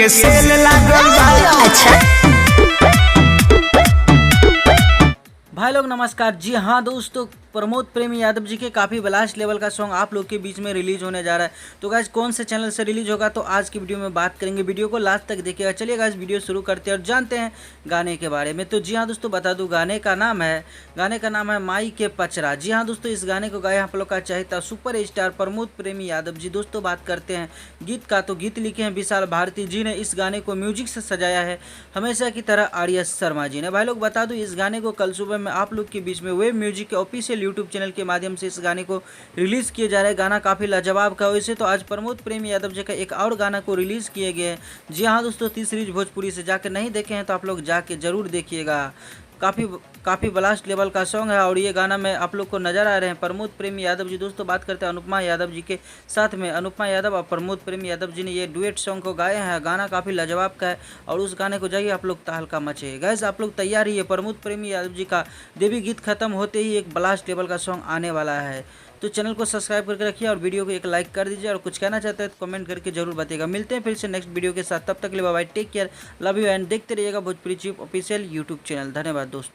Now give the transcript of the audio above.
के सेल लागल बा। अच्छा भाई लोग नमस्कार। जी हाँ दोस्तों, प्रमोद प्रेमी यादव जी के काफ़ी ब्लास्ट लेवल का सॉन्ग आप लोग के बीच में रिलीज होने जा रहा है। तो गाइस कौन से चैनल से रिलीज होगा तो आज की वीडियो में बात करेंगे। वीडियो को लास्ट तक देखिएगा। चलिए गाइस वीडियो शुरू करते हैं और जानते हैं गाने के बारे में। तो जी हाँ दोस्तों, बता दूं गाने का नाम है माई के पचरा। जी हाँ दोस्तों, इस गाने को गाया आप लोग का चाहता सुपर स्टार प्रमोद प्रेमी यादव जी। दोस्तों बात करते हैं गीत का, तो गीत लिखे हैं विशाल भारती जी ने। इस गाने को म्यूजिक से सजाया है हमेशा की तरह आर.एस. शर्मा जी ने। भाई लोग बता दूं इस गाने को कल सुबह में आप लोग के बीच में वेब म्यूजिक के ऑफिशियल यूट्यूब चैनल के माध्यम से इस गाने को रिलीज किया जा रहा है। गाना काफी लाजवाब का। वैसे तो आज प्रमोद प्रेमी यादव जी का एक और गाना को रिलीज किए गए हैं। जी हाँ दोस्तों, 30 सीरीज भोजपुरी से जाकर नहीं देखे हैं तो आप लोग जाके जरूर देखिएगा। काफ़ी ब्लास्ट लेवल का सॉन्ग है और ये गाना में आप लोग को नजर आ रहे हैं प्रमोद प्रेमी यादव जी। दोस्तों बात करते हैं अनुपमा यादव जी के साथ में। अनुपमा यादव और प्रमोद प्रेमी यादव जी ने ये डुएट सॉन्ग को गाए हैं। गाना काफ़ी लाजवाब का है और उस गाने को जाइए आप लोग तहलका मचे। गैस आप लोग तैयार ही है, प्रमोद प्रेमी यादव जी का देवी गीत खत्म होते ही एक ब्लास्ट लेवल का सॉन्ग आने वाला है। तो चैनल को सब्सक्राइब करके रखिए और वीडियो को एक लाइक कर दीजिए और कुछ कहना चाहते हैं तो कमेंट करके जरूर बताइएगा। मिलते हैं फिर से नेक्स्ट वीडियो के साथ। तब तक के लिए bye bye, take care, love you and देखते रहिएगा Bhojpuri chief official YouTube channel. धन्यवाद दोस्तों।